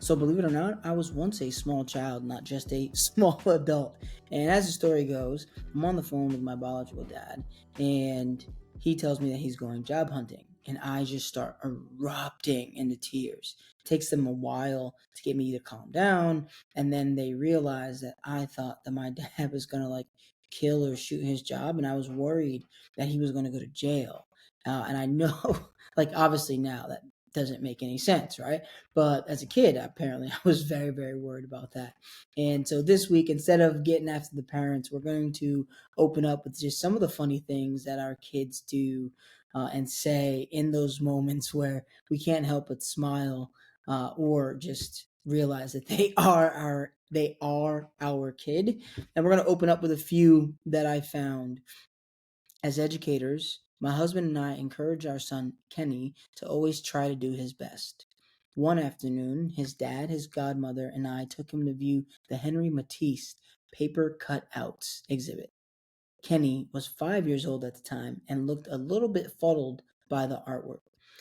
So, believe it or not, I was once a small child, not just a small adult. And as the story goes, I'm on the phone with my biological dad, and he tells me that he's going job hunting. And I just start erupting into tears. It takes them a while to get me to calm down. And then they realize that I thought that my dad was going to like kill or shoot his job. And I was worried that he was going to go to jail. And I know, like, obviously now that doesn't make any sense, right? But as a kid, apparently, I was very, very worried about that. And so this week, instead of getting after the parents, we're going to open up with just some of the funny things that our kids do and say in those moments where we can't help but smile or just realize that they are our kid. And we're going to open up with a few that I found. As educators, my husband and I encourage our son, Kenny, to always try to do his best. One afternoon, his dad, his godmother, and I took him to view the Henry Matisse paper cutouts exhibit. Kenny was 5 years old at the time and looked a little bit fuddled by the artwork.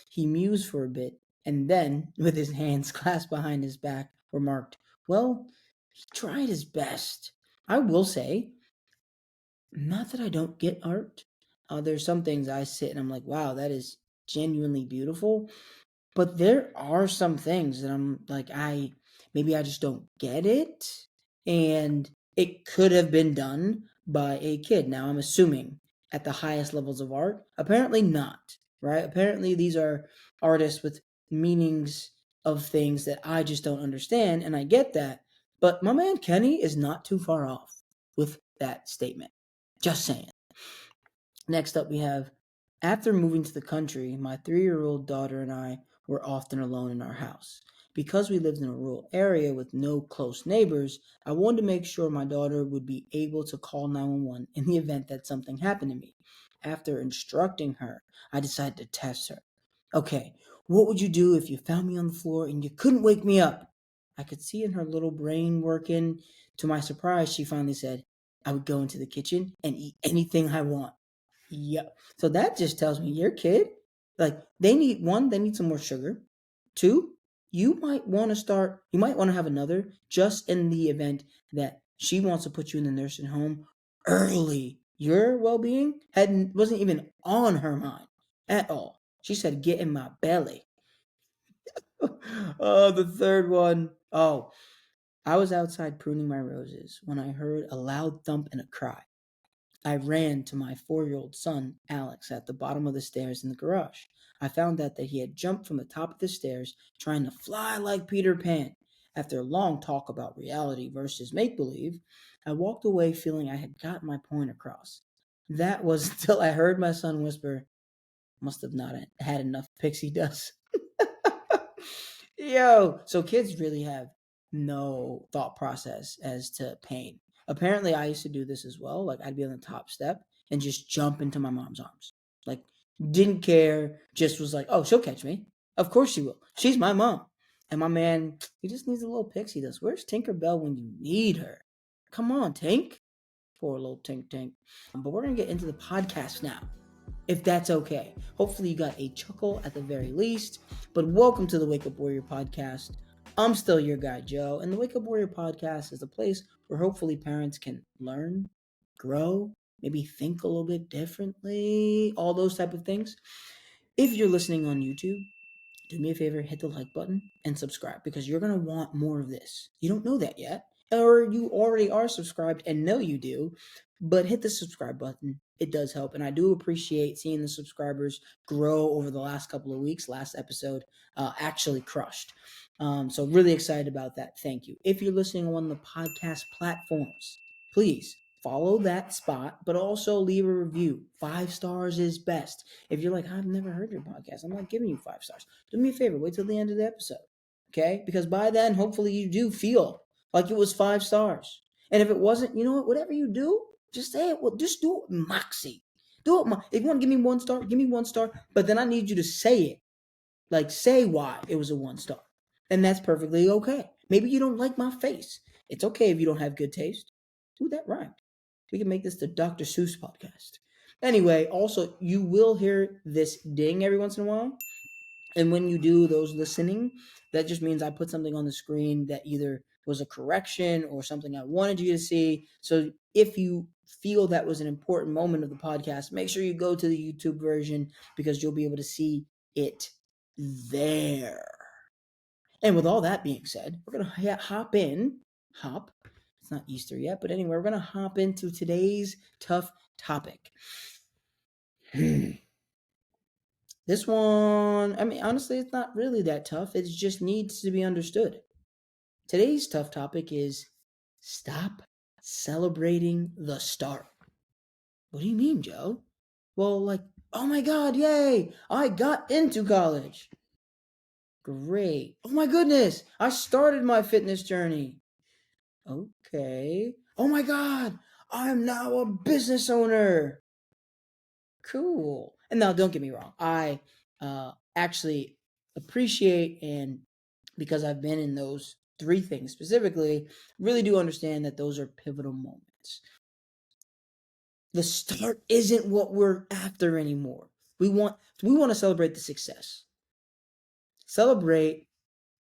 He mused for a bit and then, with his hands clasped behind his back, remarked, "Well, he tried his best. I will say, not that I don't get art. There's some things I sit and I'm like, wow, that is genuinely beautiful. But there are some things that I'm like, maybe I just don't get it. And it could have been done by a kid. Now, I'm assuming at the highest levels of art. Apparently not, right? Apparently, these are artists with meanings of things that I just don't understand. And I get that. But my man Kenny is not too far off with that statement. Just saying. Next up, we have after moving to the country, my 3-year-old daughter and I were often alone in our house. Because we lived in a rural area with no close neighbors, I wanted to make sure my daughter would be able to call 911 in the event that something happened to me. After instructing her, I decided to test her. Okay, what would you do if you found me on the floor and you couldn't wake me up? I could see in her little brain working. To my surprise, she finally said, I would go into the kitchen and eat anything I want. Yep. So that just tells me your kid, like they need some more sugar. Two, you might want to have another just in the event that she wants to put you in the nursing home early. Your well-being wasn't even on her mind at all. She said, "Get in my belly." Oh, the third one. Oh, I was outside pruning my roses when I heard a loud thump and a cry. I ran to my 4-year-old son, Alex, at the bottom of the stairs in the garage. I found out that he had jumped from the top of the stairs, trying to fly like Peter Pan. After a long talk about reality versus make believe, I walked away feeling I had gotten my point across. That was until I heard my son whisper, "Must have not had enough pixie dust." Yo, so kids really have no thought process as to pain. Apparently, I used to do this as well. Like, I'd be on the top step and just jump into my mom's arms. Like, didn't care, just was like, oh, she'll catch me. Of course she will. She's my mom. And my man, he just needs a little pixie dust. Where's Tinkerbell when you need her? Come on, Tink. Poor little Tink Tink. But we're going to get into the podcast now, if that's okay. Hopefully, you got a chuckle at the very least. But welcome to the Wake Up Warrior podcast. I'm still your guy, Joe, and the Wake Up Warrior podcast is a place where hopefully parents can learn, grow, maybe think a little bit differently, all those type of things. If you're listening on YouTube, do me a favor, hit the like button and subscribe because you're going to want more of this. You don't know that yet, or you already are subscribed and know you do, but hit the subscribe button. It does help, and I do appreciate seeing the subscribers grow over the last couple of weeks. Last episode actually crushed. So really excited about that. Thank you. If you're listening on the podcast platforms, please follow that spot, but also leave a review. 5 stars is best. If you're like, I've never heard your podcast, I'm not giving you 5 stars. Do me a favor, wait till the end of the episode. Okay? Because by then, hopefully you do feel like it was 5 stars. And if it wasn't, you know what? Whatever you do, just say it. Well, just do it moxie. Do it. If you want to give me 1 star, give me 1 star. But then I need you to say it. Like, say why it was a 1 star. And that's perfectly okay. Maybe you don't like my face. It's okay if you don't have good taste. Ooh, that rhymed. We can make this the Dr. Seuss podcast. Anyway, also, you will hear this ding every once in a while. And when you do those listening, that just means I put something on the screen that either was a correction or something I wanted you to see. So if you feel that was an important moment of the podcast, make sure you go to the YouTube version because you'll be able to see it there. And with all that being said, we're going to hop. It's not Easter yet, but anyway, we're going to hop into today's tough topic. This one, I mean, honestly, it's not really that tough. It just needs to be understood. Today's tough topic is stop celebrating the start. What do you mean, Joe? Well, like, oh my God, yay! I got into college. Great. Oh my goodness, I started my fitness journey. Okay. Oh my God, I'm now a business owner. Cool. And now, don't get me wrong. I actually appreciate, and because I've been in those three things specifically, really do understand that those are pivotal moments. The start isn't what we're after anymore. We want to celebrate the success. Celebrate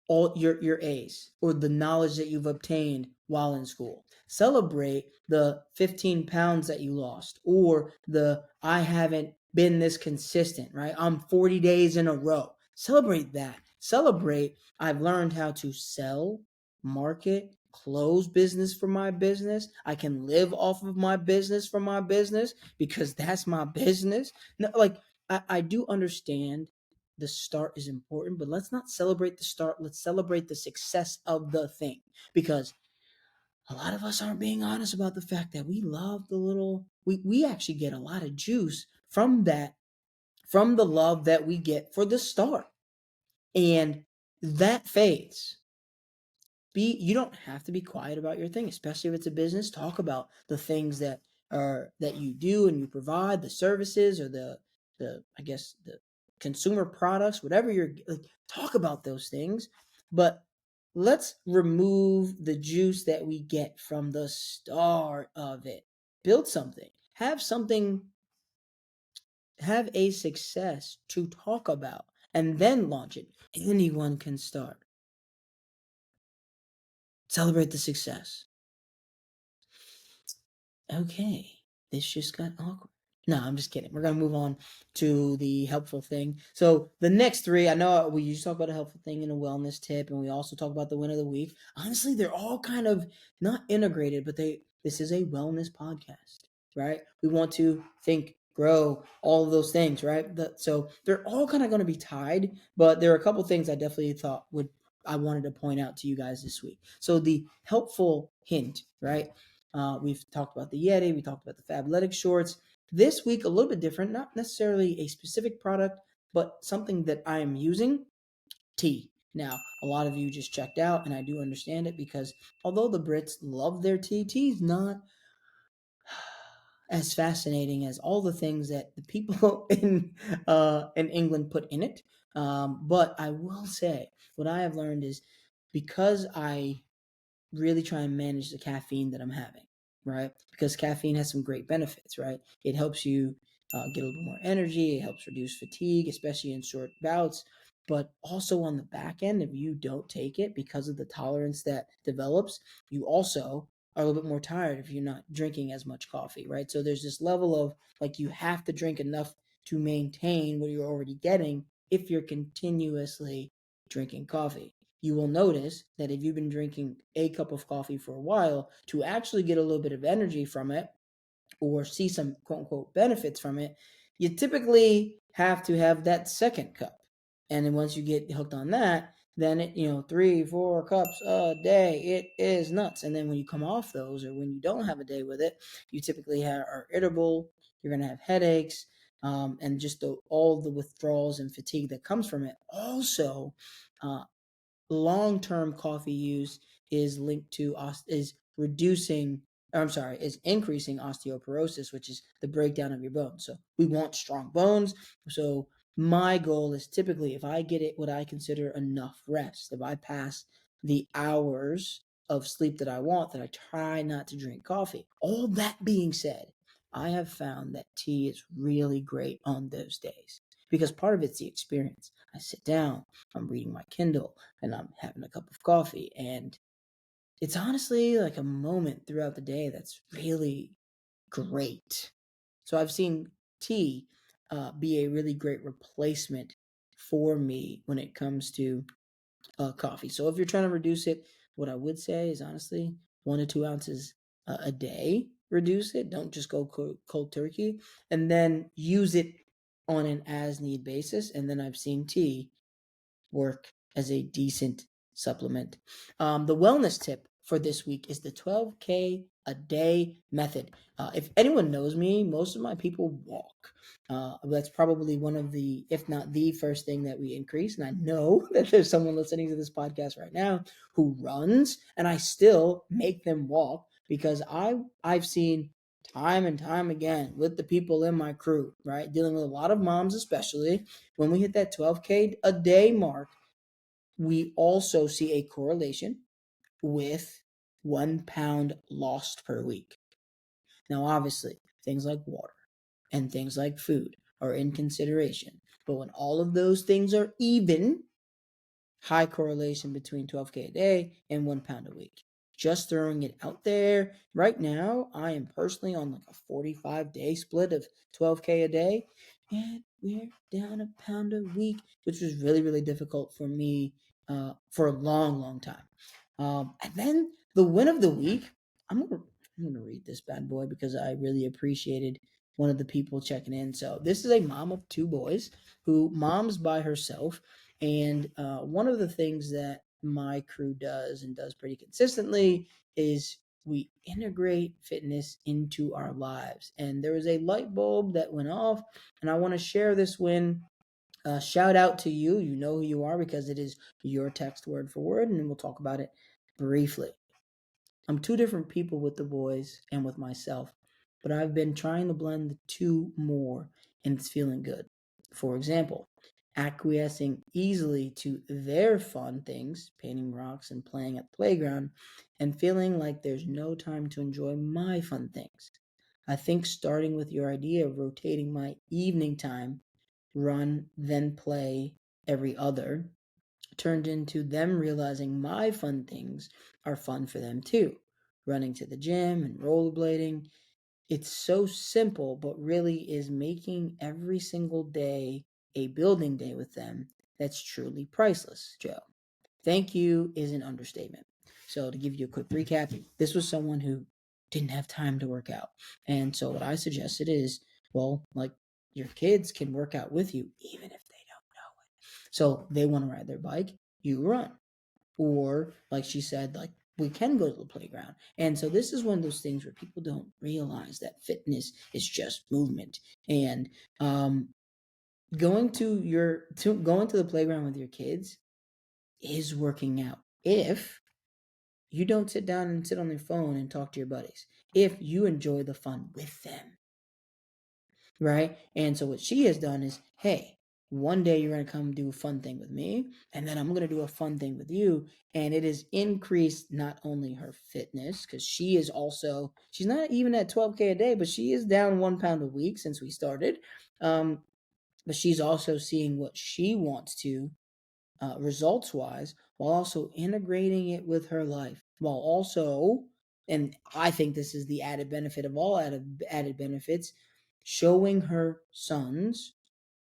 all your A's or the knowledge that you've obtained while in school. Celebrate the 15 pounds that you lost or the I haven't been this consistent, right? I'm 40 days in a row. Celebrate that. Celebrate I've learned how to sell, market, close business for my business. I can live off of my business for my business because that's my business. No, like I do understand the start is important, but let's not celebrate the start. Let's celebrate the success of the thing because a lot of us aren't being honest about the fact that we love the little, we actually get a lot of juice from that, from the love that we get for the start. And that fades. You don't have to be quiet about your thing, especially if it's a business. Talk about the things that you do and you provide, the services or the I guess the consumer products, whatever you're like, talk about those things. But let's remove the juice that we get from the start of it. Build something. Have a success to talk about and then launch it. Anyone can start. Celebrate the success. Okay, this just got awkward. No, I'm just kidding. We're gonna move on to the helpful thing. So the next three, I know we usually talk about a helpful thing and a wellness tip, and we also talk about the win of the week. Honestly, they're all kind of not integrated, but this is a wellness podcast, right? We want to think, grow, all of those things, right? So they're all kind of going to be tied, but there are a couple things I definitely thought I wanted to point out to you guys this week. So the helpful hint, right? We've talked about the Yeti. We talked about the Fabletics shorts. This week, a little bit different, not necessarily a specific product, but something that I am using, tea. Now, a lot of you just checked out, and I do understand it because although the Brits love their tea is not as fascinating as all the things that the people in England put in it. But I will say what I have learned is because I really try and manage the caffeine that I'm having, right? Because caffeine has some great benefits, right? It helps you get a little more energy. It helps reduce fatigue, especially in short bouts. But also on the back end, if you don't take it because of the tolerance that develops, you also are a little bit more tired if you're not drinking as much coffee, right? So there's this level of like you have to drink enough to maintain what you're already getting if you're continuously drinking coffee. You will notice that if you've been drinking a cup of coffee for a while, to actually get a little bit of energy from it or see some quote unquote benefits from it, you typically have to have that second cup. And then once you get hooked on that, then it, 3, 4 cups a day, it is nuts. And then when you come off those, or when you don't have a day with it, you typically are irritable. You're gonna have headaches, and just all the withdrawals and fatigue that comes from it. Also, uh, long-term coffee use is linked to is increasing osteoporosis, which is the breakdown of your bones. So we want strong bones. So my goal is typically if I get it what I consider enough rest, if I pass the hours of sleep that I want, that I try not to drink coffee. All that being said, I have found that tea is really great on those days because part of it's the experience. I sit down, I'm reading my Kindle, and I'm having a cup of coffee, and it's honestly like a moment throughout the day that's really great. So I've seen tea be a really great replacement for me when it comes to coffee. So if you're trying to reduce it, what I would say is honestly 1 to 2 ounces a day. Reduce it. Don't just go cold turkey, and then use it on an as need basis. And then I've seen tea work as a decent supplement. The wellness tip for this week is the 12K a day method. If anyone knows me, most of my people walk. That's probably one of the, if not the first thing that we increase. And I know that there's someone listening to this podcast right now who runs, and I still make them walk because I've seen time and time again with the people in my crew, right? Dealing with a lot of moms, especially when we hit that 12K a day mark, we also see a correlation with 1 pound lost per week. Now, obviously, things like water and things like food are in consideration. But when all of those things are even, high correlation between 12K a day and 1 pound a week. Just throwing it out there. Right now, I am personally on like a 45-day split of 12K a day, and we're down a pound a week, which was really, really difficult for me for a long, long time. And then the win of the week, I'm gonna read this bad boy because I really appreciated one of the people checking in. So this is a mom of 2 boys who moms by herself, and one of the things that my crew does and does pretty consistently is we integrate fitness into our lives. And there was a light bulb that went off, and I want to share this win. Shout out to you. You know who you are because it is your text word for word, and we'll talk about it briefly. I'm two different people with the boys and with myself, but I've been trying to blend the two more, and it's feeling good. For example, acquiescing easily to their fun things, painting rocks and playing at the playground, and feeling like there's no time to enjoy my fun things. I think starting with your idea of rotating my evening time, run, then play every other, turned into them realizing my fun things are fun for them too. Running to the gym and rollerblading. It's so simple, but really is making every single day a building day with them that's truly priceless, Joe. Thank you is an understatement. So, to give you a quick recap, this was someone who didn't have time to work out. And so, what I suggested is, well, like your kids can work out with you even if they don't know it. So, they want to ride their bike, you run. Or, like she said, like we can go to the playground. And so, this is one of those things where people don't realize that fitness is just movement. And going to the playground with your kids is working out if you don't sit down and sit on your phone and talk to your buddies, if you enjoy the fun with them, right? And so what she has done is, hey, one day you're going to come do a fun thing with me, and then I'm going to do a fun thing with you. And it has increased not only her fitness, because she's not even at 12K a day, but she is down 1 pound a week since we started. But she's also seeing what she wants to results wise, while also integrating it with her life, while also, and I think this is the added benefit of all added benefits, showing her sons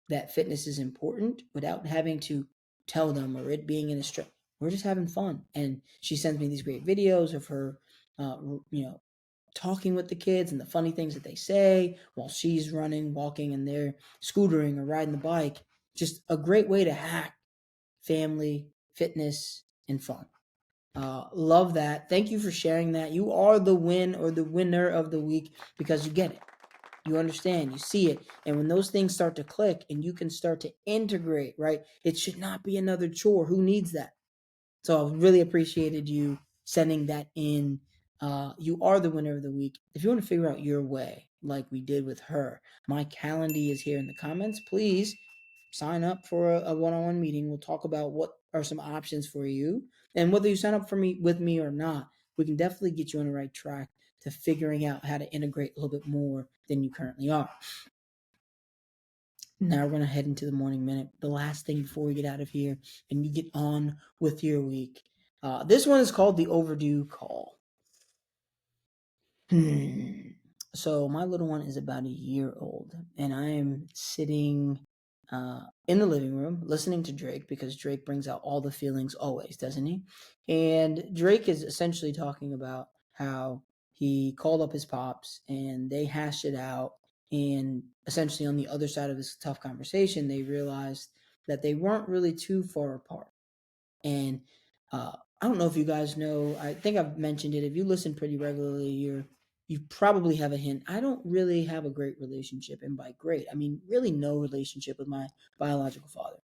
that fitness is important without having to tell them or it being in a stress. We're just having fun. And she sends me these great videos of her, uh, talking with the kids and the funny things that they say while she's running, walking, and they're scootering or riding the bike. Just a great way to hack family, fitness, and fun. Love that. Thank you for sharing that. You are the win or the winner of the week because you get it. You understand, you see it. And when those things start to click and you can start to integrate, right? It should not be another chore. Who needs that? So I really appreciated you sending that in. You are the winner of the week. If you want to figure out your way, like we did with her, my calendar is here in the comments. Please sign up for a one-on-one meeting. We'll talk about what are some options for you, and whether you sign up for me with me or not, we can definitely get you on the right track to figuring out how to integrate a little bit more than you currently are. Now we're going to head into the morning minute. The last thing before we get out of here and you get on with your week. This one is called the overdue call. So my little one is about a year old, and I am sitting in the living room listening to Drake because Drake brings out all the feelings always, doesn't he? And Drake is essentially talking about how he called up his pops and they hashed it out. And essentially, on the other side of this tough conversation, they realized that they weren't really too far apart. And I don't know if you guys know. I think I've mentioned it. If you listen pretty regularly, you probably have a hint. I don't really have a great relationship, and by great, I mean really no relationship with my biological father.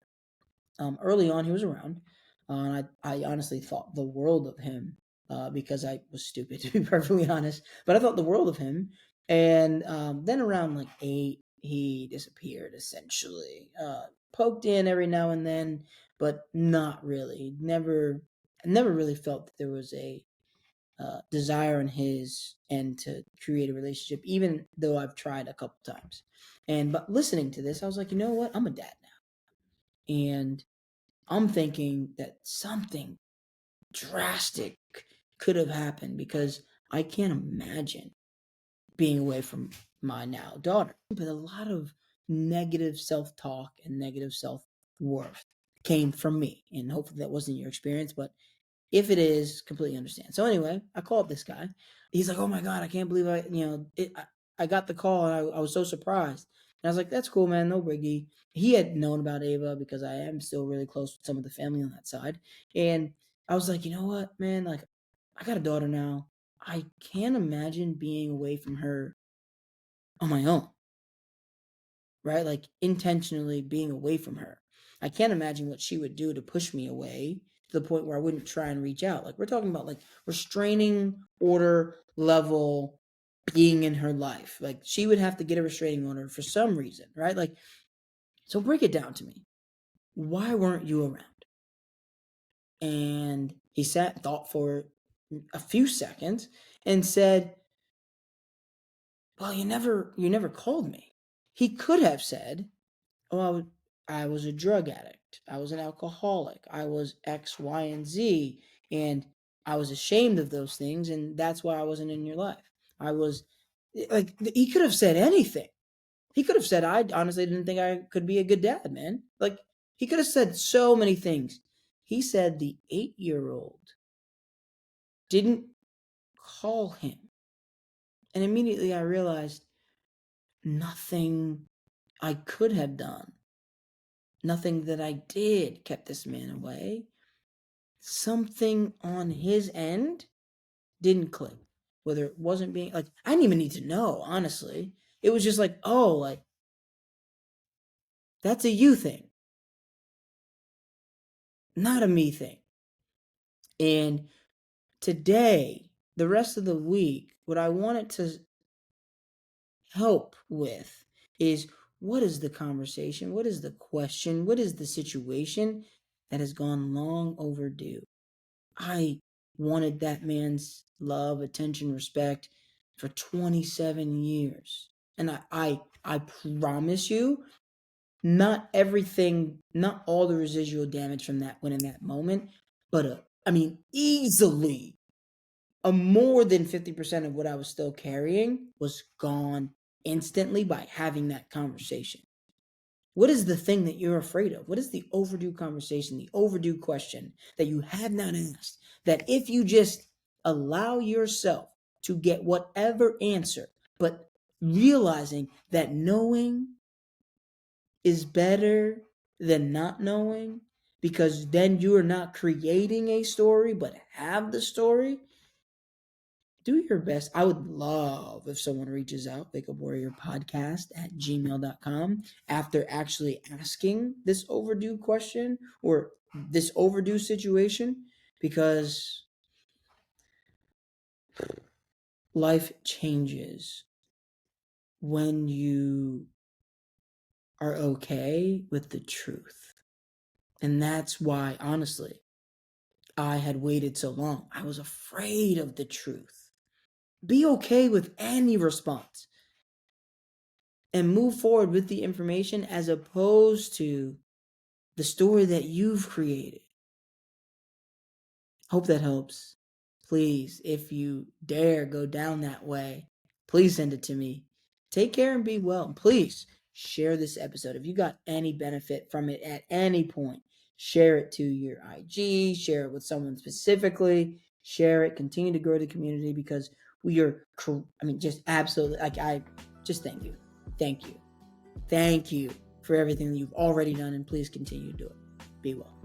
Early on, he was around, and I honestly thought the world of him because I was stupid, to be perfectly honest. But I thought the world of him. And then around like 8, he disappeared essentially. Poked in every now and then, but not really. Never really felt that there was a desire on his end to create a relationship, even though I've tried a couple times. And but listening to this, I was like, you know what? I'm a dad now, and I'm thinking that something drastic could have happened because I can't imagine being away from my now daughter. But a lot of negative self talk and negative self worth came from me. And hopefully that wasn't your experience, but if it is, completely understand. So anyway, I called this guy. He's like, "Oh my god, I can't believe I got the call and I was so surprised." And I was like, "That's cool, man, no biggie." He had known about Ava because I am still really close with some of the family on that side, and I was like, "You know what, man? Like, I got a daughter now. I can't imagine being away from her on my own, right? Like intentionally being away from her. I can't imagine what she would do to push me away to the point where I wouldn't try and reach out. Like we're talking about like restraining order level being in her life. Like she would have to get a restraining order for some reason, right? Like so break it down to me. Why weren't you around? And he sat and thought for a few seconds and said, "Well, you never called me." He could have said, "Oh, I was a drug addict. I was an alcoholic. I was X, Y, and Z. And I was ashamed of those things. And that's why I wasn't in your life." I was like, he could have said anything. He could have said, "I honestly didn't think I could be a good dad, man." Like, he could have said so many things. He said the 8-year-old didn't call him. And immediately I realized nothing I could have done, nothing that I did kept this man away. Something on his end didn't click. Whether it wasn't being like, I didn't even need to know, honestly. It was just like, oh, like, that's a you thing, not a me thing. And today, the rest of the week, what I wanted to help with is what is the conversation? What is the question? What is the situation that has gone long overdue? I wanted that man's love, attention, respect for 27 years. And I promise you, not everything, not all the residual damage from that went in that moment, but I mean, easily a more than 50% of what I was still carrying was gone instantly by having that conversation. What is the thing that you're afraid of? What is the overdue conversation, the overdue question that you have not asked? That if you just allow yourself to get whatever answer, but realizing that knowing is better than not knowing, because then you are not creating a story, but have the story. Do your best. I would love if someone reaches out, wakeupwarriorpodcast@gmail.com, after actually asking this overdue question or this overdue situation, because life changes when you are okay with the truth. And that's why, honestly, I had waited so long. I was afraid of the truth. Be okay with any response. and move forward with the information as opposed to the story that you've created. Hope that helps. Please, if you dare go down that way, please send it to me. Take care and be well. Please share this episode. If you got any benefit from it at any point, share it to your IG, share it with someone specifically, share it, continue to grow the community because we are, just absolutely, I just thank you. Thank you. Thank you for everything that you've already done, and please continue to do it. Be well.